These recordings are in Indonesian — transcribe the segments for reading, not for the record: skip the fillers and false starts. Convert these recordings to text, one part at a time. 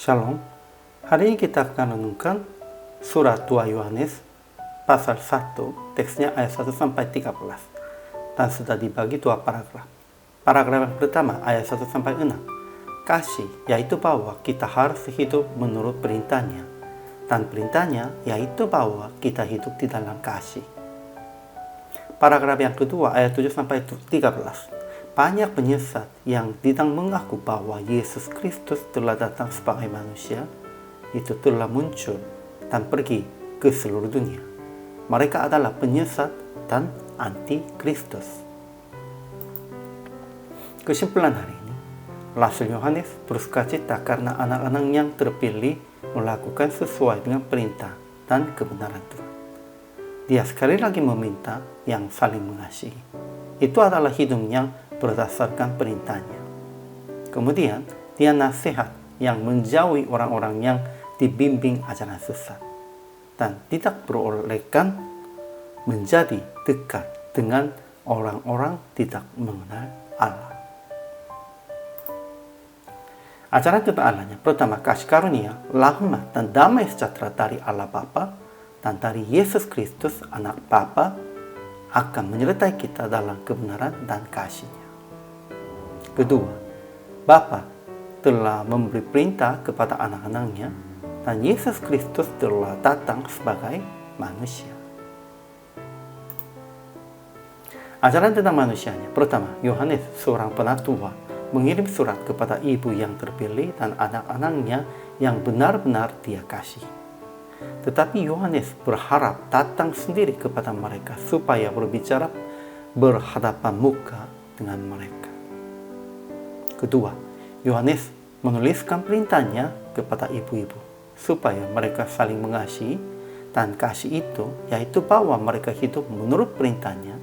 Shalom. Hari ini kita akan renungkan surat 2 Yohanes pasal 1, teksnya ayat 1 sampai 13. Dan sudah dibagi dua paragraf. Paragraf yang pertama ayat 1 sampai 6. Kasih, yaitu bahwa kita harus hidup menurut perintahnya. Dan perintahnya yaitu bahwa kita hidup di dalam kasih. Paragraf yang kedua ayat 7 sampai 13. Banyak penyesat yang tidak mengaku bahwa Yesus Kristus telah datang sebagai manusia, itu telah muncul dan pergi ke seluruh dunia. Mereka adalah penyesat dan anti-Kristus. Kesimpulan hari ini, Rasul Yohanes bersukacita karena anak-anak yang terpilih melakukan sesuai dengan perintah dan kebenaran Tuhan. Dia sekali lagi meminta yang saling mengasihi. Itu adalah hidup yang berdasarkan perintahnya. Kemudian, dia nasihat yang menjauhi orang-orang yang dibimbing ajaran sesat dan tidak berolehkan menjadi dekat dengan orang-orang tidak mengenal Allah. Ajaran tentang Allahnya, pertama kasih karunia, rahmat dan damai sejahtera dari Allah Bapa dan dari Yesus Kristus anak Bapa akan menyertai kita dalam kebenaran dan kasih-Nya. Kedua, Bapa telah memberi perintah kepada anak-anaknya dan Yesus Kristus telah datang sebagai manusia. Ajaran tentang manusianya, pertama, Yohanes, seorang penatua, mengirim surat kepada ibu yang terpilih dan anak-anaknya yang benar-benar dia kasih. Tetapi Yohanes berharap datang sendiri kepada mereka supaya berbicara berhadapan muka dengan mereka. Kedua, Yohanes menuliskan perintahnya kepada ibu-ibu supaya mereka saling mengasihi, dan kasih itu yaitu bahwa mereka hidup menurut perintahnya,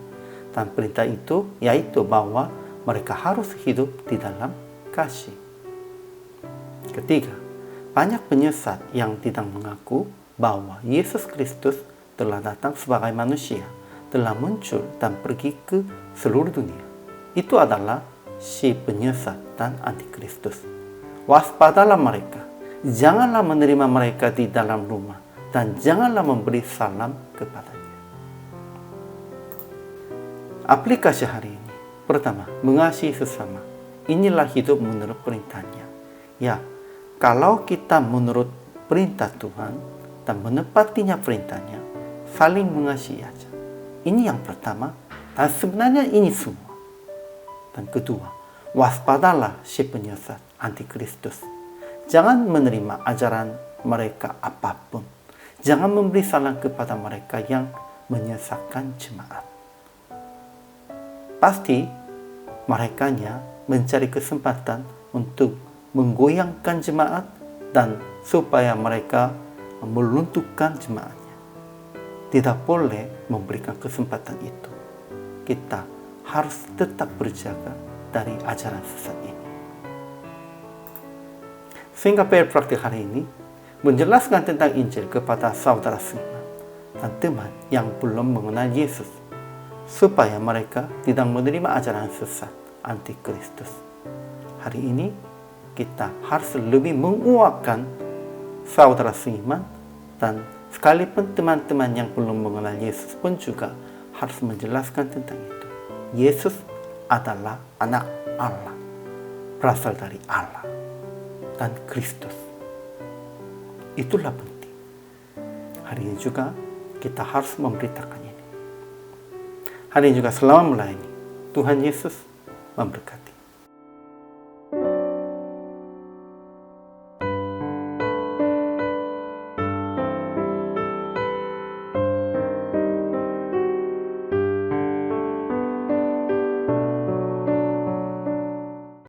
dan perintah itu yaitu bahwa mereka harus hidup di dalam kasih. Ketiga, banyak penyesat yang tidak mengaku bahwa Yesus Kristus telah datang sebagai manusia, telah muncul dan pergi ke seluruh dunia. Itu adalah si penyesat dan antikristus. Waspadalah mereka. Janganlah menerima mereka di dalam rumah dan janganlah memberi salam kepadanya. Aplikasi hari ini. Pertama, mengasihi sesama. Inilah hidup menurut perintahnya. Ya, kalau kita menurut perintah Tuhan dan menepatinya perintahnya, saling mengasihi aja. Ini yang pertama, dan sebenarnya ini semua. Dan kedua, waspadalah si penyesat antikristus. Jangan menerima ajaran mereka apapun. Jangan memberi salam kepada mereka yang menyesatkan jemaat. Pasti merekanya mencari kesempatan untuk menggoyangkan jemaat dan supaya mereka melunturkan jemaatnya. Tidak boleh memberikan kesempatan itu. Kita harus tetap berjaga dari ajaran sesat ini. Sehingga PR praktik hari ini menjelaskan tentang Injil kepada saudara seiman dan teman yang belum mengenal Yesus, supaya mereka tidak menerima ajaran sesat antikristus. Hari ini kita harus lebih menguatkan saudara seiman, dan sekalipun teman-teman yang belum mengenal Yesus pun juga harus menjelaskan tentang itu. Yesus adalah anak Allah, berasal dari Allah dan Kristus. Itulah penting. Hari ini juga kita harus memberitakan ini. Hari ini juga selamat melayani. Tuhan Yesus memberkati.